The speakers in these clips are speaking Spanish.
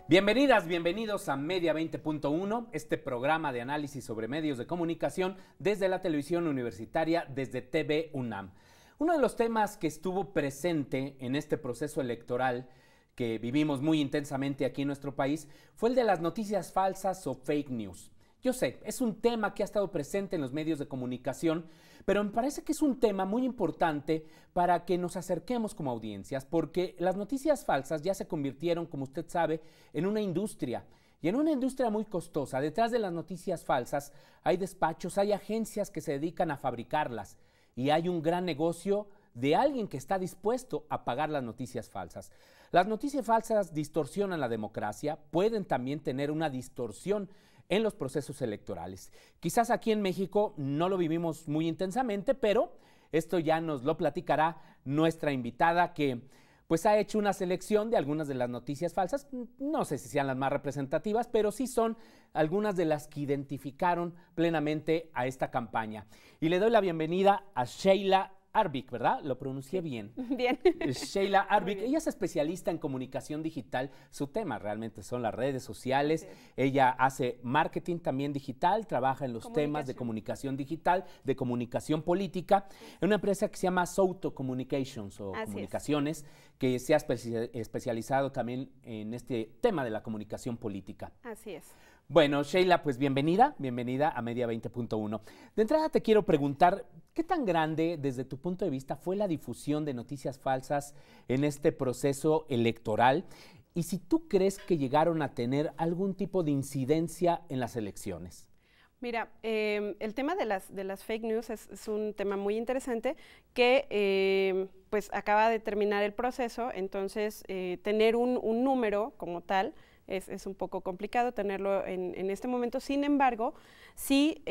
Bienvenidas, bienvenidos a Media 20.1, este programa de análisis sobre medios de comunicación desde la televisión universitaria, desde TV UNAM. Uno de los temas que estuvo presente en este proceso electoral que vivimos muy intensamente aquí en nuestro país fue el de las noticias falsas o fake news. Yo sé, es un tema que ha estado presente en los medios de comunicación, pero me parece que es un tema muy importante para que nos acerquemos como audiencias, porque las noticias falsas ya se convirtieron, como usted sabe, en una industria, y en una industria muy costosa. Detrás de las noticias falsas hay despachos, hay agencias que se dedican a fabricarlas, y hay un gran negocio de alguien que está dispuesto a pagar las noticias falsas. Las noticias falsas distorsionan la democracia, pueden también tener una distorsión en los procesos electorales. Quizás aquí en México no lo vivimos muy intensamente, pero esto ya nos lo platicará nuestra invitada que pues ha hecho una selección de algunas de las noticias falsas. No sé si sean las más representativas, pero sí son algunas de las que identificaron plenamente a esta campaña. Y le doy la bienvenida a Sheila Arvik, ¿verdad? Lo pronuncié bien. Bien. Sheila Arvik, ella es especialista en comunicación digital. Su tema realmente son las redes sociales. Sí. Ella hace marketing también digital, trabaja en los temas de comunicación digital, de comunicación política, en una empresa que se llama Souto Communications o Comunicaciones, que se ha especializado también en este tema de la comunicación política. Así es. Bueno, Sheila, pues bienvenida a Media 20.1. De entrada te quiero preguntar, ¿qué tan grande desde tu punto de vista fue la difusión de noticias falsas en este proceso electoral? Y si tú crees que llegaron a tener algún tipo de incidencia en las elecciones. Mira, el tema de las fake news es un tema muy interesante que pues acaba de terminar el proceso, entonces tener un número como tal es un poco complicado tenerlo en este momento. Sin embargo, sí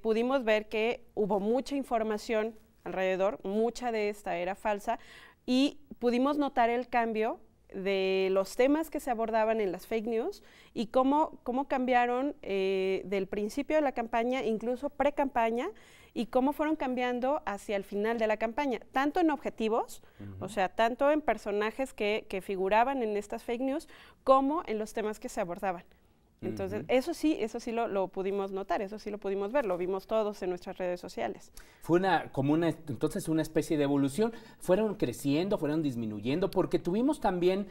pudimos ver que hubo mucha información alrededor, mucha de esta era falsa, y pudimos notar el cambio de los temas que se abordaban en las fake news y cómo cambiaron del principio de la campaña, incluso pre-campaña, y cómo fueron cambiando hacia el final de la campaña, tanto en objetivos, o sea, tanto en personajes que figuraban en estas fake news, como en los temas que se abordaban. Entonces, eso sí lo pudimos notar, eso sí lo pudimos ver, lo vimos todos en nuestras redes sociales. Fue entonces una especie de evolución, fueron creciendo, fueron disminuyendo, porque tuvimos también,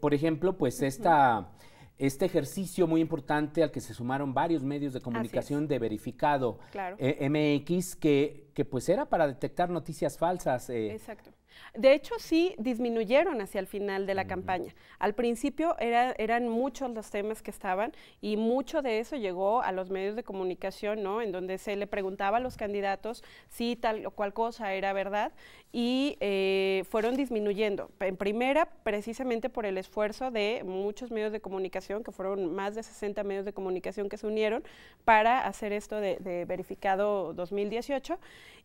por ejemplo, pues este ejercicio muy importante al que se sumaron varios medios de comunicación de verificado, claro. MX, que pues era para detectar noticias falsas. Exacto. De hecho, sí disminuyeron hacia el final de la campaña. Al principio eran muchos los temas que estaban y mucho de eso llegó a los medios de comunicación, ¿no? En donde se le preguntaba a los candidatos si tal o cual cosa era verdad y fueron disminuyendo. En primera, precisamente por el esfuerzo de muchos medios de comunicación, que fueron más de 60 medios de comunicación que se unieron para hacer esto de verificado 2018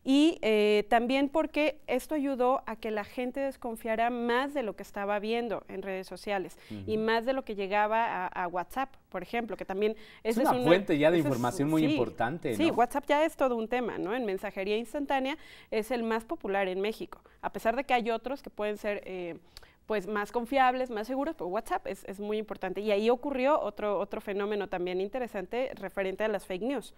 y también porque esto ayudó a que la gente desconfiara más de lo que estaba viendo en redes sociales y más de lo que llegaba a WhatsApp, por ejemplo, que también es una fuente ya de información muy importante, ¿no? Sí, WhatsApp ya es todo un tema, ¿no? En mensajería instantánea es el más popular en México, a pesar de que hay otros que pueden ser pues más confiables, más seguros, pero WhatsApp es muy importante. Y ahí ocurrió otro fenómeno también interesante referente a las fake news.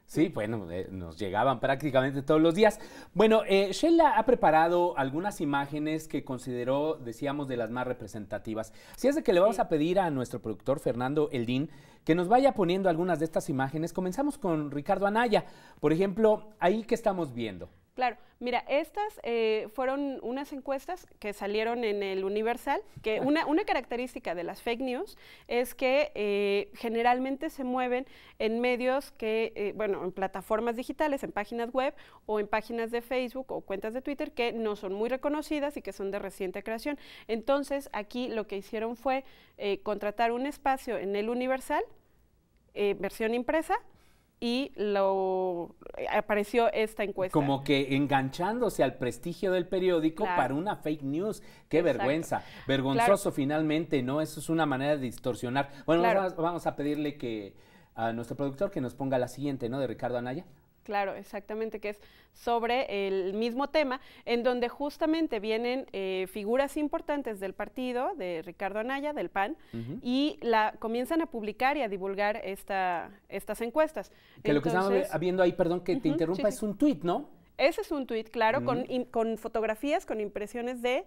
Sí, bueno, nos llegaban prácticamente todos los días. Bueno, Sheila ha preparado algunas imágenes que consideró, decíamos, de las más representativas. Así es de que le vamos a pedir a nuestro productor, Fernando Eldín, que nos vaya poniendo algunas de estas imágenes. Comenzamos con Ricardo Anaya. Por ejemplo, ahí que estamos viendo. Claro, mira, estas fueron unas encuestas que salieron en el Universal, que una característica de las fake news es que generalmente se mueven en medios que, bueno, en plataformas digitales, en páginas web o en páginas de Facebook o cuentas de Twitter que no son muy reconocidas y que son de reciente creación. Entonces, aquí lo que hicieron fue contratar un espacio en el Universal, versión impresa, y apareció esta encuesta. Como que enganchándose al prestigio del periódico para una fake news. ¡Qué vergüenza! Vergonzoso finalmente, ¿no? Eso es una manera de distorsionar. Bueno, vamos a pedirle a nuestro productor que nos ponga la siguiente, ¿no? De Ricardo Anaya. Claro, exactamente, que es sobre el mismo tema, en donde justamente vienen figuras importantes del partido, de Ricardo Anaya, del PAN, y comienzan a publicar y a divulgar estas encuestas. Que lo que estamos viendo ahí, perdón que te interrumpa, es un tuit, ¿no? Ese es un tuit, claro, con fotografías, con impresiones de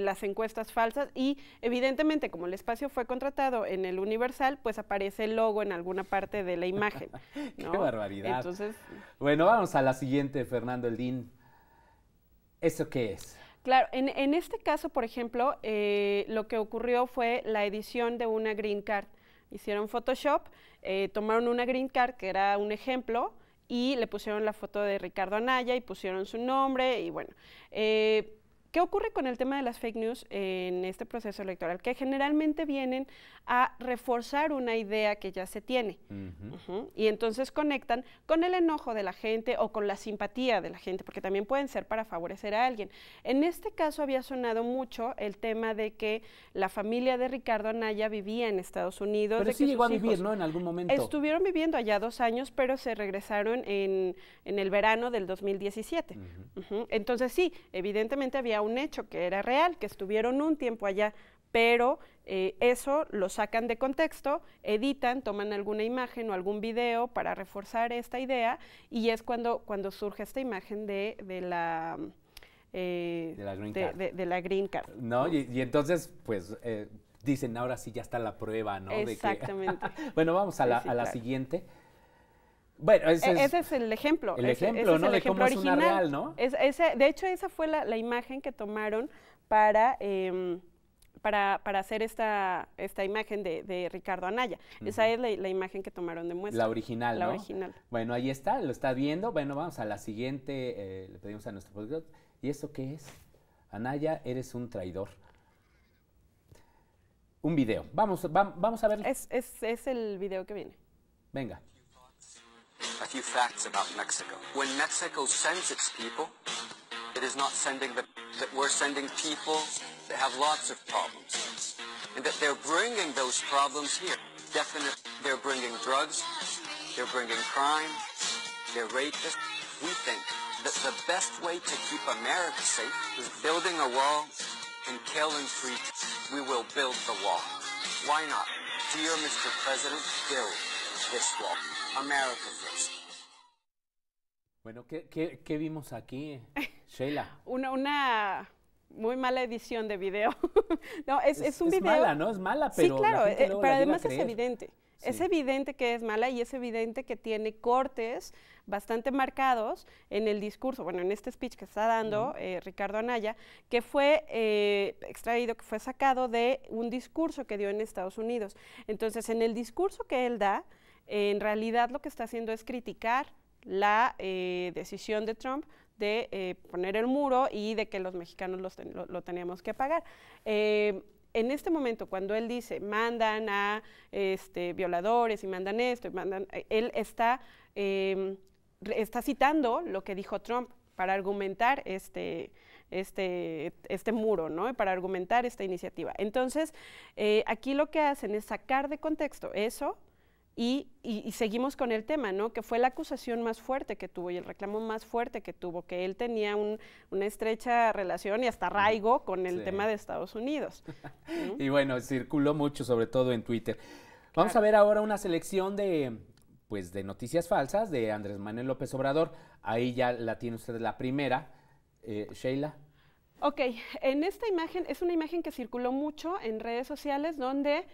las encuestas falsas y evidentemente como el espacio fue contratado en el Universal, pues aparece el logo en alguna parte de la imagen, ¿no? ¡Qué barbaridad! Entonces, bueno, vamos a la siguiente, Fernando Eldín. ¿Eso qué es? Claro, en este caso, por ejemplo, lo que ocurrió fue la edición de una green card. Hicieron Photoshop, tomaron una green card que era un ejemplo, y le pusieron la foto de Ricardo Anaya y pusieron su nombre y bueno. ¿Qué ocurre con el tema de las fake news en este proceso electoral? Que generalmente vienen a reforzar una idea que ya se tiene. Y entonces conectan con el enojo de la gente o con la simpatía de la gente, porque también pueden ser para favorecer a alguien. En este caso había sonado mucho el tema de que la familia de Ricardo Anaya vivía en Estados Unidos. Pero sí llegó a vivir, ¿no? En algún momento. Estuvieron viviendo allá 2 años, pero se regresaron en el verano del 2017. Entonces sí, evidentemente había un hecho que era real, que estuvieron un tiempo allá, pero eso lo sacan de contexto, editan, toman alguna imagen o algún video para reforzar esta idea y es cuando surge esta imagen de la green card. No, y entonces, pues, dicen, ahora sí ya está la prueba, ¿no? Exactamente. De que bueno, vamos a la siguiente. Bueno, ese es el ejemplo. El ejemplo, ¿no? De cómo es una real, ¿no? De hecho, esa fue la imagen que tomaron para hacer esta imagen de Ricardo Anaya. Esa es la imagen que tomaron de muestra. La original, La ¿no? original. Bueno, ahí está, lo está viendo. Bueno, vamos a la siguiente. Le pedimos a nuestro productor. ¿Y esto qué es? Anaya, eres un traidor. Un video. Vamos a verlo. Es el video que viene. Venga. A few facts about Mexico. When Mexico sends its people, it is not sending that we're sending people that have lots of problems. And that they're bringing those problems here. Definitely, they're bringing drugs, they're bringing crime, they're rapists. We think that the best way to keep America safe is building a wall and killing free. We will build the wall. Why not? Dear Mr. President, build this wall. America first. Bueno, ¿qué vimos aquí, Sheila? Una muy mala edición de video. No, es un video. Es mala, ¿no? Es mala, pero. Sí, claro, pero además es creer. evidente. Sí. Es evidente que es mala y es evidente que tiene cortes bastante marcados en el discurso, bueno, en este speech que está dando Ricardo Anaya, que fue extraído, que fue sacado de un discurso que dio en Estados Unidos. Entonces, en el discurso que él da, en realidad lo que está haciendo es criticar la decisión de Trump de poner el muro y de que los mexicanos lo teníamos que pagar. En este momento, cuando él dice, mandan a violadores y mandan esto, él está citando lo que dijo Trump para argumentar este muro, ¿no? Para argumentar esta iniciativa. Entonces, aquí lo que hacen es sacar de contexto eso y seguimos con el tema, ¿no? Que fue la acusación más fuerte que tuvo y el reclamo más fuerte que tuvo, que él tenía una estrecha relación y hasta arraigo con el tema de Estados Unidos. Y bueno, circuló mucho, sobre todo en Twitter. Vamos a ver ahora una selección de noticias falsas de Andrés Manuel López Obrador. Ahí ya la tiene usted la primera. Sheila. Ok, en esta imagen, es una imagen que circuló mucho en redes sociales donde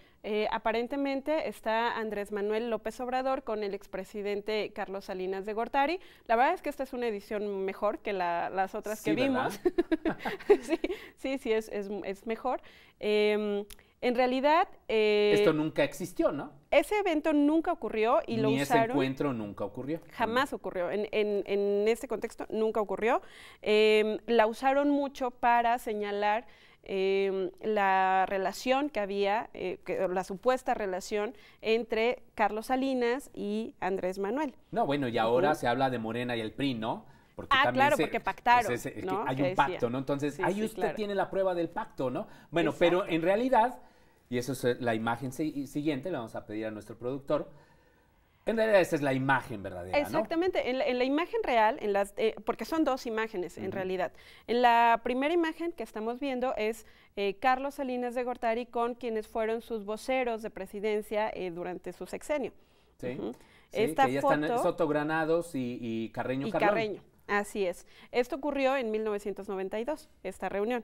aparentemente está Andrés Manuel López Obrador con el expresidente Carlos Salinas de Gortari. La verdad es que esta es una edición mejor que las otras que vimos. sí, es mejor. En realidad. Esto nunca existió, ¿no? Ese evento nunca ocurrió y lo usaron. Ni ese encuentro nunca ocurrió. Jamás ocurrió. En este contexto nunca ocurrió. La usaron mucho para señalar la relación que había, la supuesta relación entre Carlos Salinas y Andrés Manuel. No, bueno, y ahora se habla de Morena y el PRI, ¿no? Porque claro, porque pactaron, ¿no? Hay un pacto, ¿no? Entonces, ahí usted tiene la prueba del pacto, ¿no? Bueno, pero en realidad, y eso es la imagen siguiente, le vamos a pedir a nuestro productor, En realidad esa es la imagen verdadera, Exactamente, ¿no? en la imagen real, porque son dos imágenes en realidad. En la primera imagen que estamos viendo es Carlos Salinas de Gortari con quienes fueron sus voceros de presidencia durante su sexenio. Sí, sí, Esta que ya foto, están Soto Granados y Carreño Carlón. Carreño. Así es. Esto ocurrió en 1992, esta reunión.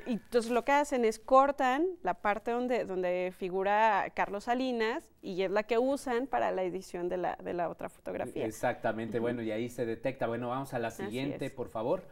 Y entonces lo que hacen es cortan la parte donde figura Carlos Salinas y es la que usan para la edición de la otra fotografía. Exactamente, bueno, y ahí se detecta. Bueno, vamos a la siguiente, por favor.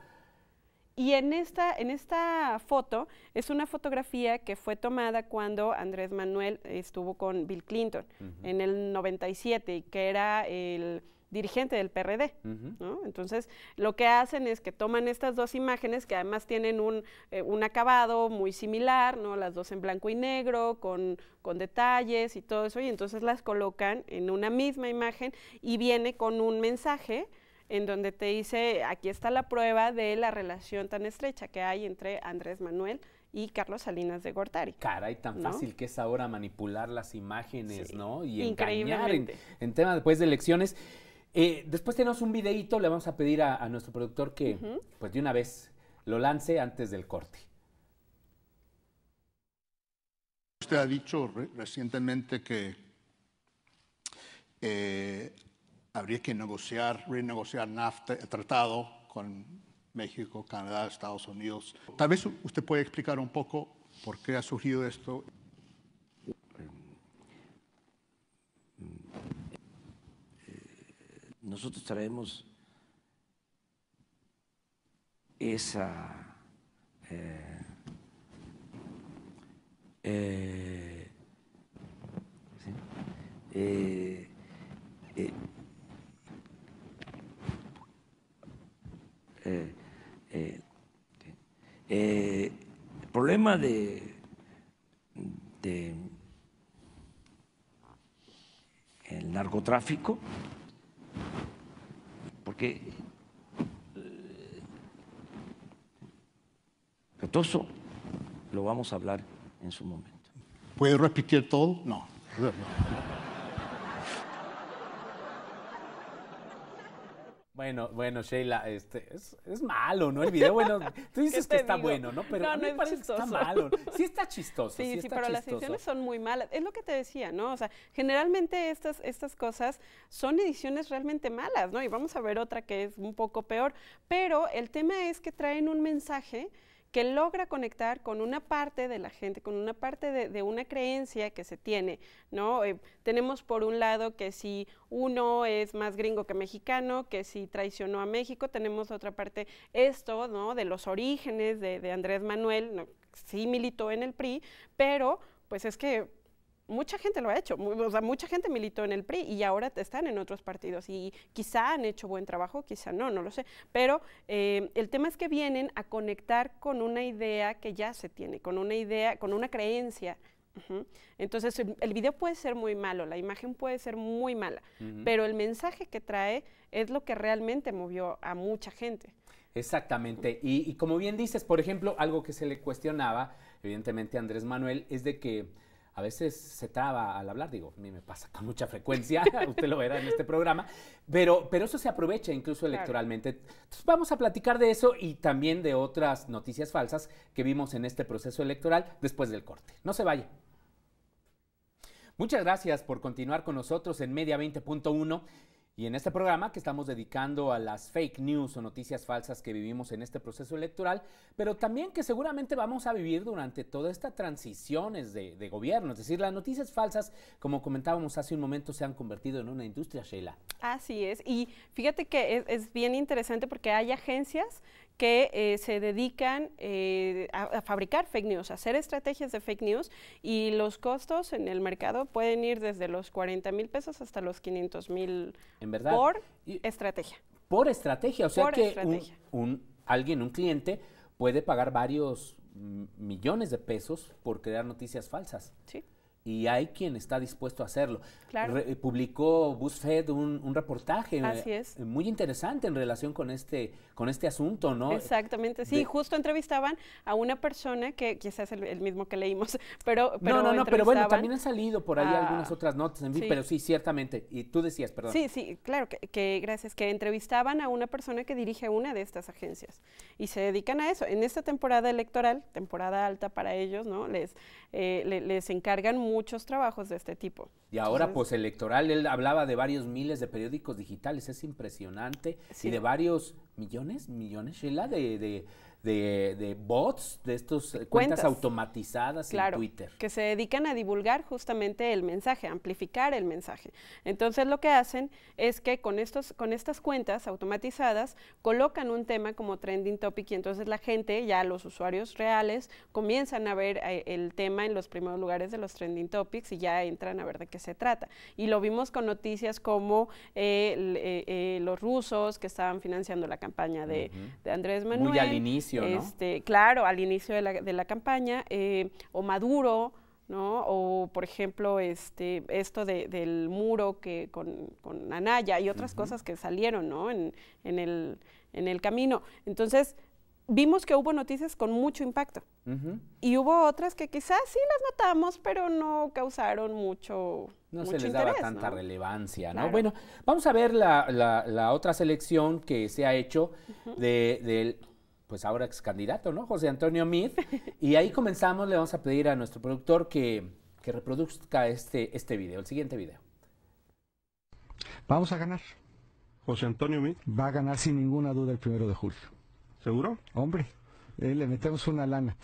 Y en esta foto es una fotografía que fue tomada cuando Andrés Manuel estuvo con Bill Clinton en el 97 y que era el dirigente del PRD, ¿no? Entonces, lo que hacen es que toman estas dos imágenes que además tienen un acabado muy similar, ¿no? Las dos en blanco y negro, con detalles y todo eso, y entonces las colocan en una misma imagen y viene con un mensaje en donde te dice, aquí está la prueba de la relación tan estrecha que hay entre Andrés Manuel y Carlos Salinas de Gortari. Caray, tan fácil que es ahora manipular las imágenes, sí, ¿no? Y engañar increíblemente. en tema después de elecciones. Después tenemos un videíto, le vamos a pedir a nuestro productor que pues de una vez lo lance antes del corte. Usted ha dicho recientemente que habría que renegociar NAFTA, el tratado con México, Canadá, Estados Unidos. Tal vez usted puede explicar un poco por qué ha surgido esto. Nosotros traemos esa el problema de el narcotráfico, porque todo eso lo vamos a hablar en su momento. ¿Puede repetir todo? No. Bueno, Sheila, es malo, ¿no? El video, bueno, tú dices que está bueno, ¿no? Pero a mí me parece que está malo. Sí está chistoso, sí, está pero las ediciones son muy malas. Es lo que te decía, ¿no? O sea, generalmente estas cosas son ediciones realmente malas, ¿no? Y vamos a ver otra que es un poco peor. Pero el tema es que traen un mensaje que logra conectar con una parte de la gente, con una parte de una creencia que se tiene, ¿no? Tenemos por un lado que si uno es más gringo que mexicano, que si traicionó a México, tenemos otra parte esto, ¿no? De los orígenes de Andrés Manuel, ¿no? Sí militó en el PRI, pero pues es que mucha gente lo ha hecho, o sea, mucha gente militó en el PRI y ahora están en otros partidos y quizá han hecho buen trabajo, quizá no lo sé, pero el tema es que vienen a conectar con una idea que ya se tiene, con una idea, con una creencia. Entonces el video puede ser muy malo, la imagen puede ser muy mala, pero el mensaje que trae es lo que realmente movió a mucha gente. Exactamente, y como bien dices, por ejemplo, algo que se le cuestionaba, evidentemente a Andrés Manuel, es de que a veces se traba al hablar, digo, a mí me pasa con mucha frecuencia, usted lo verá en este programa, pero eso se aprovecha incluso electoralmente. Entonces vamos a platicar de eso y también de otras noticias falsas que vimos en este proceso electoral después del corte. No se vaya. Muchas gracias por continuar con nosotros en Media 20.1 y en este programa que estamos dedicando a las fake news o noticias falsas que vivimos en este proceso electoral, pero también que seguramente vamos a vivir durante toda esta transiciones de gobierno. Es decir, las noticias falsas, como comentábamos hace un momento, se han convertido en una industria, Sheila. Así es, y fíjate que es bien interesante porque hay agencias que se dedican a fabricar fake news, a hacer estrategias de fake news y los costos en el mercado pueden ir desde los 40,000 pesos hasta los 500,000 por estrategia. Por estrategia, o sea que un cliente puede pagar varios millones de pesos por crear noticias falsas. Sí. y hay quien está dispuesto a hacerlo. Claro. Publicó BuzzFeed un reportaje Así es. muy interesante en relación con este asunto, ¿no? Exactamente, sí, justo entrevistaban a una persona que quizás es el mismo que leímos, pero pero bueno, también han salido por ahí a- algunas otras notas, en fin, sí. pero sí, ciertamente. Y tú decías, perdón. Sí, claro, gracias, que entrevistaban a una persona que dirige una de estas agencias y se dedican a eso. En esta temporada electoral, temporada alta para ellos, ¿no? Les encargan muchos trabajos de este tipo. Y ahora Entonces, postelectoral, él hablaba de varios miles de periódicos digitales, es impresionante, Sí. y de varios millones, Sheila, de bots, de estos cuentas Cuentas. automatizadas claro, en Twitter. que se dedican a divulgar justamente el mensaje, amplificar el mensaje. Entonces lo que hacen es que con estas cuentas automatizadas colocan un tema como trending topic y entonces la gente, ya los usuarios reales, comienzan a ver el tema en los primeros lugares de los trending topics y ya entran a ver de qué se trata. Y lo vimos con noticias como los rusos que estaban financiando la campaña de Andrés Manuel. Muy al inicio, ¿no? Claro, al inicio de la campaña, o Maduro, ¿no? O, por ejemplo, esto del muro que con Anaya y otras cosas que salieron, ¿no? En el camino. Entonces, vimos que hubo noticias con mucho impacto. Y hubo otras que quizás sí las notamos, pero no causaron mucho No se mucho les daba interés, tanta ¿no? relevancia, ¿no? Claro. Bueno, vamos a ver la otra selección que se ha hecho del, pues ahora ex candidato, ¿no? José Antonio Meade. Y ahí comenzamos, le vamos a pedir a nuestro productor que reproduzca este video, el siguiente video. Vamos a ganar. José Antonio Meade, Va a ganar sin ninguna duda el 1 de julio. ¿seguro? Hombre, le metemos una lana.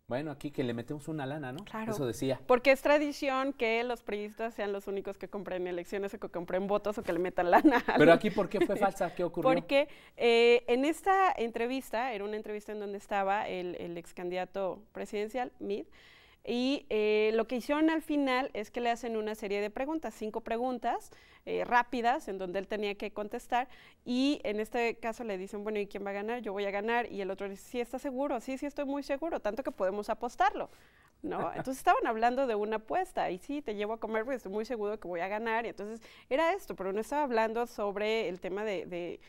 Bueno, aquí que le metemos una lana, ¿no? Claro. Eso decía. Porque es tradición que los priistas sean los únicos que compren elecciones o que compren votos o que le metan lana. Pero aquí, ¿por qué fue falsa? ¿Qué ocurrió? Porque en esta entrevista, era una entrevista en donde estaba el ex candidato presidencial, Meade, y lo que hicieron al final es que le hacen una serie de preguntas, 5 preguntas rápidas, en donde él tenía que contestar, y en este caso le dicen, bueno, ¿y quién va a ganar? Yo voy a ganar, y el otro dice, sí, ¿estás seguro? Sí, estoy muy seguro, tanto que podemos apostarlo, ¿no? Entonces estaban hablando de una apuesta, y sí, te llevo a comer porque estoy muy seguro que voy a ganar, y entonces era esto, pero no estaba hablando sobre el tema de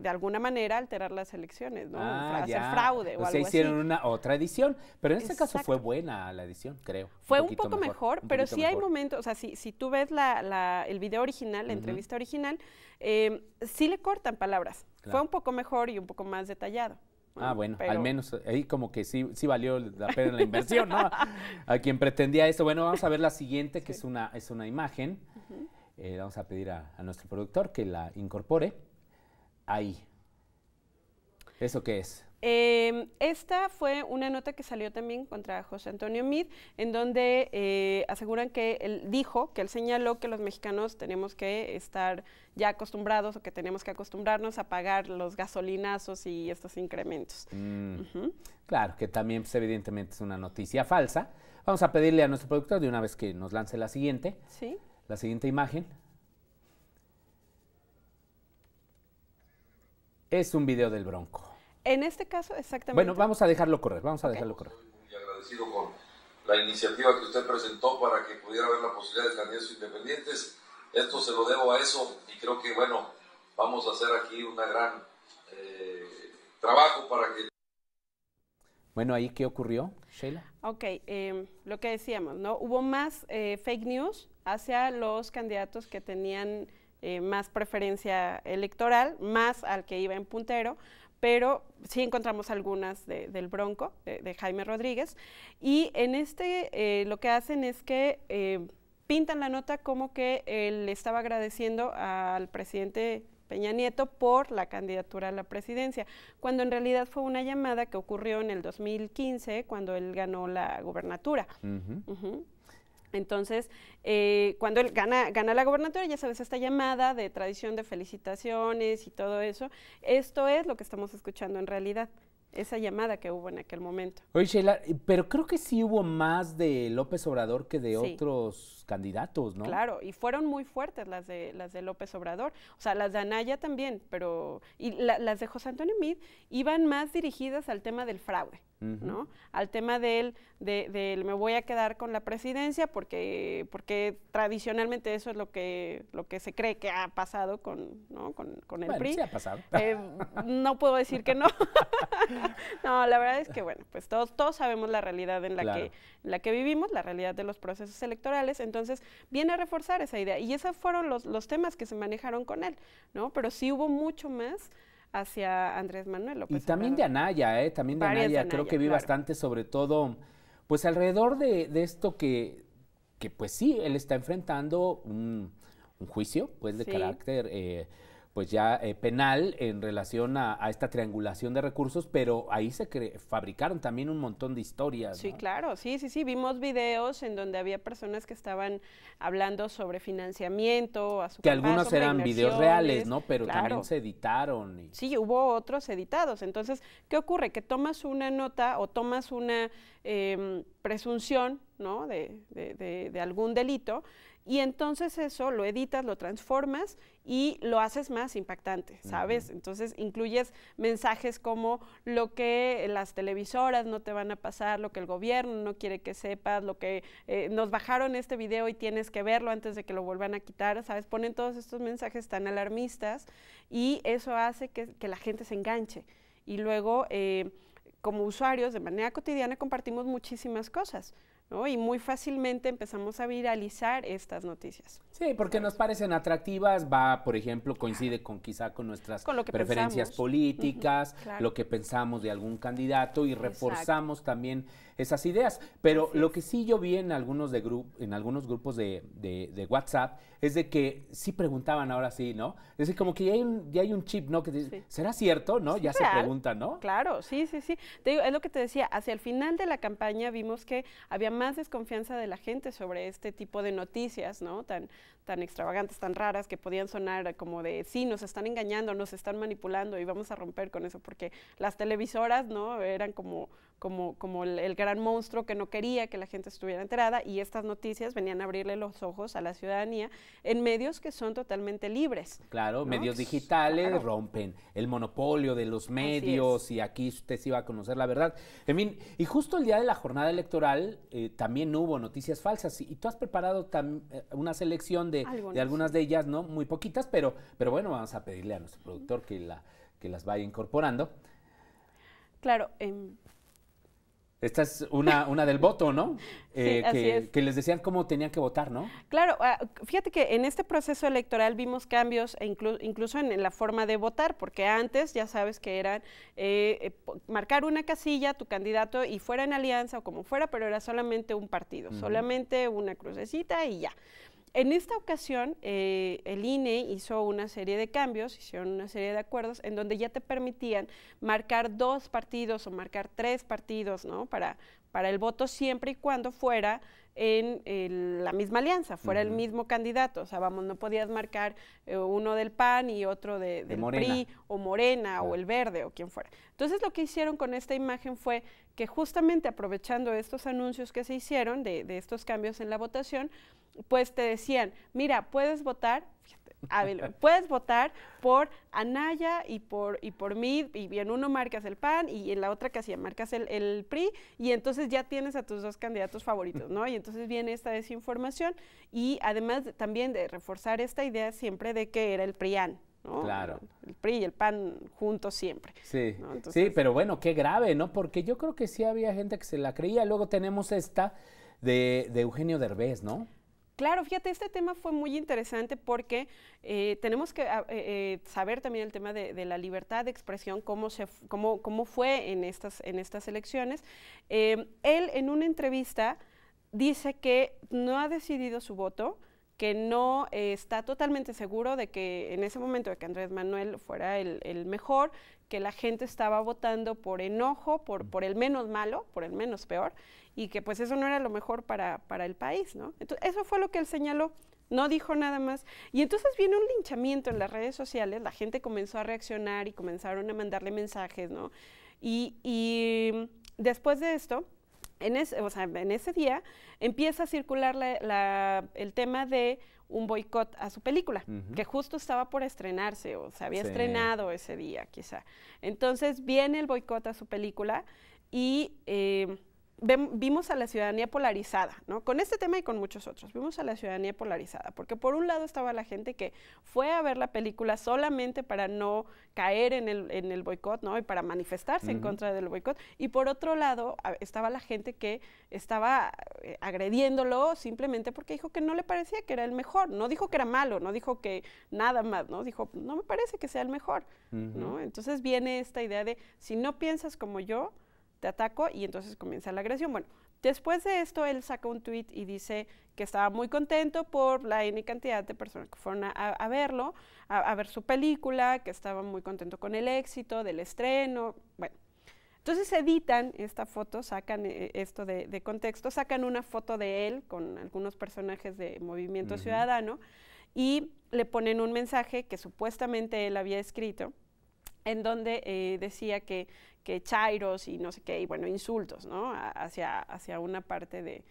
alguna manera alterar las elecciones, ¿no? Hacer fraude o sea, algo hicieron así. una otra edición, pero en este caso Exacto. fue buena la edición, creo. Fue un poquito poco mejor, un pero poquito sí hay mejor. momentos, o sea, si tú ves el video original, la entrevista original, sí le cortan palabras. Claro. Fue un poco mejor y un poco más detallado. Ah, bueno, pero- al menos ahí como que sí valió la pena la inversión, ¿no? A quien pretendía esto. Bueno, vamos a ver la siguiente, que es una imagen. Vamos a pedir a nuestro productor que la incorpore. Ahí. ¿Eso qué es? Esta fue una nota que salió también contra José Antonio Meade, en donde aseguran que él señaló que los mexicanos tenemos que estar ya acostumbrados o que tenemos que acostumbrarnos a pagar los gasolinazos y estos incrementos. Claro, que también pues, evidentemente es una noticia falsa. Vamos a pedirle a nuestro productor de una vez que nos lance la siguiente imagen. Es un video del Bronco. En este caso, exactamente. Bueno, vamos a dejarlo correr, Estoy muy agradecido con la iniciativa que usted presentó para que pudiera haber la posibilidad de candidatos independientes. Esto se lo debo a eso y creo que, bueno, vamos a hacer aquí una gran trabajo para que... Bueno, ¿ahí qué ocurrió, Sheila? Ok, lo que decíamos, ¿no? Hubo más fake news hacia los candidatos que tenían más preferencia electoral, más al que iba en puntero, pero sí encontramos algunas del Bronco, de Jaime Rodríguez, y en lo que hacen es que pintan la nota como que él estaba agradeciendo al presidente Peña Nieto por la candidatura a la presidencia, cuando en realidad fue una llamada que ocurrió en el 2015, cuando él ganó la gubernatura. Entonces, cuando él gana la gubernatura, ya sabes, esta llamada de tradición de felicitaciones y todo eso, esto es lo que estamos escuchando en realidad, esa llamada que hubo en aquel momento. Oye, Sheila, pero creo que sí hubo más de López Obrador que de Sí. otros candidatos, ¿no? Claro, y fueron muy fuertes las de López Obrador, o sea, las de Anaya también, pero las de José Antonio Meade iban más dirigidas al tema del fraude, ¿no? Al tema del me voy a quedar con la presidencia porque tradicionalmente eso es lo que se cree que ha pasado con el PRI. Sí ha pasado. No puedo decir que no. No, la verdad es que bueno, pues todos sabemos la realidad en la que vivimos, la realidad de los procesos electorales, entonces viene a reforzar esa idea y esos fueron los temas que se manejaron con él, ¿no? Pero sí hubo mucho más hacia Andrés Manuel López Y también Obrador. de Anaya, también de Anaya, creo que vi bastante, sobre todo, pues alrededor de esto que pues sí, él está enfrentando un juicio, pues de carácter, pues ya penal en relación a esta triangulación de recursos, pero ahí se fabricaron también un montón de historias, Sí, ¿no? claro, sí, vimos videos en donde había personas que estaban hablando sobre financiamiento, a su Que papá, algunos sobre eran videos reales, ¿no? Pero también se editaron. Sí, hubo otros editados. Entonces, ¿qué ocurre? Que tomas una nota o tomas una presunción, ¿no? de algún delito, y entonces eso lo editas, lo transformas y lo haces más impactante, ¿sabes? Entonces incluyes mensajes como lo que las televisoras no te van a pasar, lo que el gobierno no quiere que sepas, lo que nos bajaron este video y tienes que verlo antes de que lo vuelvan a quitar, ¿sabes? Ponen todos estos mensajes tan alarmistas y eso hace que la gente se enganche. Y luego, como usuarios, de manera cotidiana, compartimos muchísimas cosas, ¿no? Y muy fácilmente empezamos a viralizar estas noticias. Sí, porque nos parecen atractivas, por ejemplo, coincide quizá con nuestras preferencias políticas, lo que pensamos de algún candidato y reforzamos también esas ideas. Pero lo que sí yo vi en algunos grupos de WhatsApp es de que sí preguntaban ahora sí, ¿no? Es decir, como que ya hay un chip, ¿no? Que dice, ¿será cierto? ¿No? Ya se preguntan, ¿no? Claro, sí. Te digo, es lo que te decía, hacia el final de la campaña vimos que había más desconfianza de la gente sobre este tipo de noticias, ¿no? Tan extravagantes, tan raras, que podían sonar como de, sí, nos están engañando, nos están manipulando y vamos a romper con eso, porque las televisoras, ¿no? Eran como el gran monstruo que no quería que la gente estuviera enterada, y estas noticias venían a abrirle los ojos a la ciudadanía en medios que son totalmente libres. Claro, ¿no? medios digitales rompen el monopolio de los medios y aquí usted sí va a conocer la verdad. En fin, y justo el día de la jornada electoral también hubo noticias falsas y tú has preparado una selección de algunas de ellas, ¿no? Muy poquitas, pero bueno, vamos a pedirle a nuestro productor que las vaya incorporando. Claro. Esta es una del voto, ¿no? Sí, así es. Que les decían cómo tenían que votar, ¿no? Claro, fíjate que en este proceso electoral vimos cambios incluso en la forma de votar, porque antes ya sabes que eran marcar una casilla, tu candidato, y fuera en alianza o como fuera, pero era solamente un partido, solamente una crucecita y ya. En esta ocasión, el INE hizo una serie de cambios, hicieron una serie de acuerdos en donde ya te permitían marcar 2 partidos o marcar 3 partidos, ¿no? Para el voto, siempre y cuando fuera en la misma alianza, fuera el mismo candidato. O sea, vamos, no podías marcar uno del PAN y otro del PRI o Morena o el Verde o quien fuera. Entonces, lo que hicieron con esta imagen fue que justamente aprovechando estos anuncios que se hicieron de estos cambios en la votación, pues te decían, mira, puedes votar, fíjate, puedes votar por Anaya y por Meade, y en uno marcas el PAN y en la otra casilla marcas el PRI, y entonces ya tienes a tus 2 candidatos favoritos, ¿no? Y entonces viene esta desinformación y además también de reforzar esta idea siempre de que era el PRIAN, ¿no? Claro. El PRI y el PAN juntos siempre. Sí, ¿no? Entonces, sí, pero bueno, qué grave, ¿no? Porque yo creo que sí había gente que se la creía. Luego tenemos esta de Eugenio Derbez, ¿no? Claro, fíjate, este tema fue muy interesante porque tenemos que saber también el tema de la libertad de expresión, cómo fue en estas elecciones. Él en una entrevista dice que no ha decidido su voto, que no está totalmente seguro de que en ese momento de que Andrés Manuel fuera el mejor, que la gente estaba votando por enojo, por el menos malo, por el menos peor, y que pues eso no era lo mejor para el país, ¿no? Entonces, eso fue lo que él señaló, no dijo nada más. Y entonces viene un linchamiento en las redes sociales, la gente comenzó a reaccionar y comenzaron a mandarle mensajes, ¿no? Y después de esto, en ese día empieza a circular el tema de un boicot a su película, que justo estaba por estrenarse o se había estrenado ese día quizá. Entonces viene el boicot a su película y vimos a la ciudadanía polarizada, ¿no? Con este tema y con muchos otros, vimos a la ciudadanía polarizada, porque por un lado estaba la gente que fue a ver la película solamente para no caer en el boicot, ¿no? Y para manifestarse en contra del boicot, y por otro lado estaba la gente que estaba agrediéndolo simplemente porque dijo que no le parecía que era el mejor, no dijo que era malo, no dijo que nada más, ¿no? Dijo, no me parece que sea el mejor, ¿no? Entonces viene esta idea de, si no piensas como yo, te ataco, y entonces comienza la agresión. Bueno, después de esto, él saca un tuit y dice que estaba muy contento por la N cantidad de personas que fueron a verlo, a ver su película, que estaba muy contento con el éxito del estreno. Bueno, entonces editan esta foto, sacan esto de contexto, sacan una foto de él con algunos personajes de Movimiento Ciudadano y le ponen un mensaje que supuestamente él había escrito, en donde decía que chairos y no sé qué, y bueno, insultos, ¿no? Hacia una parte de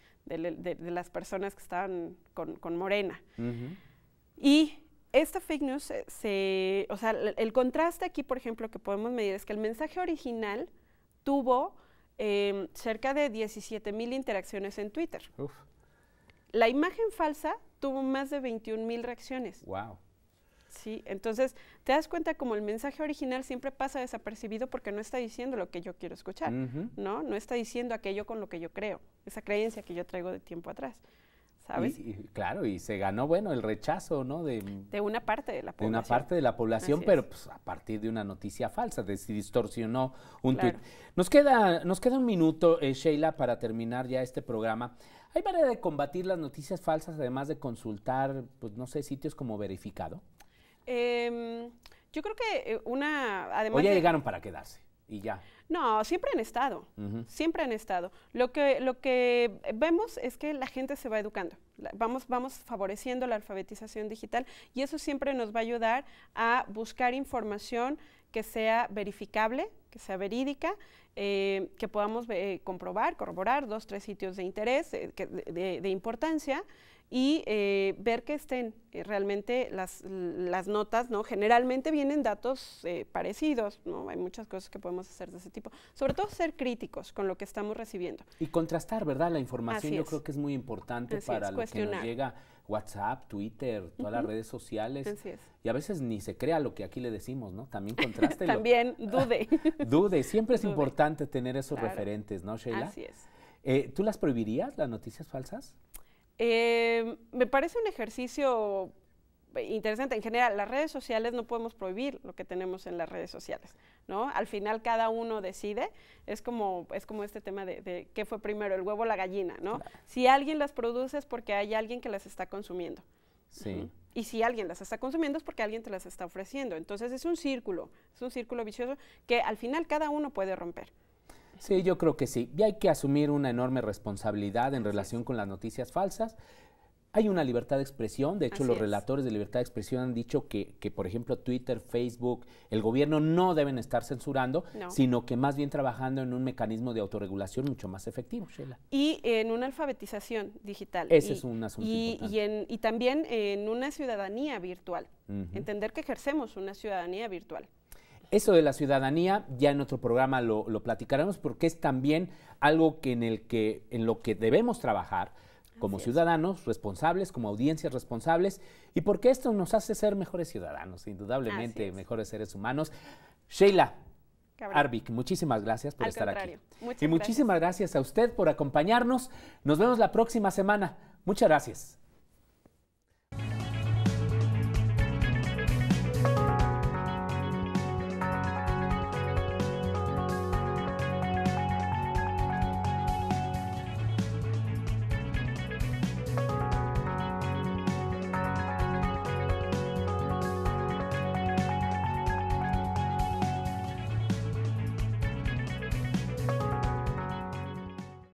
las personas que estaban con Morena. Y esta fake news, o sea, el contraste aquí, por ejemplo, que podemos medir es que el mensaje original tuvo cerca de 17,000 interacciones en Twitter. Uf. La imagen falsa tuvo más de 21,000 reacciones. Wow. Sí, entonces te das cuenta como el mensaje original siempre pasa desapercibido porque no está diciendo lo que yo quiero escuchar, ¿no? No está diciendo aquello con lo que yo creo, esa creencia que yo traigo de tiempo atrás, ¿sabes? Claro, y se ganó, bueno, el rechazo, ¿no? De una parte de la población. De una parte de la población, pero pues, a partir de una noticia falsa, se distorsionó un tuit. Nos queda un minuto, Sheila, para terminar ya este programa. ¿Hay manera de combatir las noticias falsas, además de consultar, pues no sé, sitios como Verificado? Yo creo que además o ya llegaron para quedarse y ya. No, siempre han estado, siempre han estado. Lo que vemos es que la gente se va educando, vamos favoreciendo la alfabetización digital y eso siempre nos va a ayudar a buscar información que sea verificable, que sea verídica, que podamos corroborar 2, 3 sitios de interés, de importancia, y ver que estén realmente las notas, ¿no? Generalmente vienen datos parecidos, ¿no? Hay muchas cosas que podemos hacer de ese tipo. Sobre todo ser críticos con lo que estamos recibiendo. Y contrastar, ¿verdad? La información yo creo que es muy importante para lo que nos llega WhatsApp, Twitter, todas las redes sociales. Así es. Y a veces ni se crea lo que aquí le decimos, ¿no? También contrástelo. También dude. Dude. Siempre es importante tener esos referentes, ¿no, Sheila? Así es. ¿Tú las prohibirías, las noticias falsas? Me parece un ejercicio interesante. En general, las redes sociales no podemos prohibir lo que tenemos en las redes sociales, ¿no? Al final cada uno decide, es como este tema de qué fue primero, el huevo o la gallina, ¿no? Claro. Si alguien las produce es porque hay alguien que las está consumiendo. Sí. Y si alguien las está consumiendo es porque alguien te las está ofreciendo. Entonces es un círculo vicioso que al final cada uno puede romper. Sí, yo creo que sí. Y hay que asumir una enorme responsabilidad en relación con las noticias falsas. Hay una libertad de expresión. De hecho, los relatores de libertad de expresión han dicho que, por ejemplo, Twitter, Facebook, el gobierno no deben estar censurando, sino que más bien trabajando en un mecanismo de autorregulación mucho más efectivo, Sheila. Y en una alfabetización digital. Ese es un asunto importante. Y también en una ciudadanía virtual. Entender que ejercemos una ciudadanía virtual. Eso de la ciudadanía, ya en otro programa lo platicaremos, porque es también algo en lo que debemos trabajar como ciudadanos responsables, como audiencias responsables, y porque esto nos hace ser mejores ciudadanos, indudablemente mejores seres humanos. Sheila Harvick, muchísimas gracias por estar aquí. Y muchísimas gracias a usted por acompañarnos. Nos vemos la próxima semana. Muchas gracias.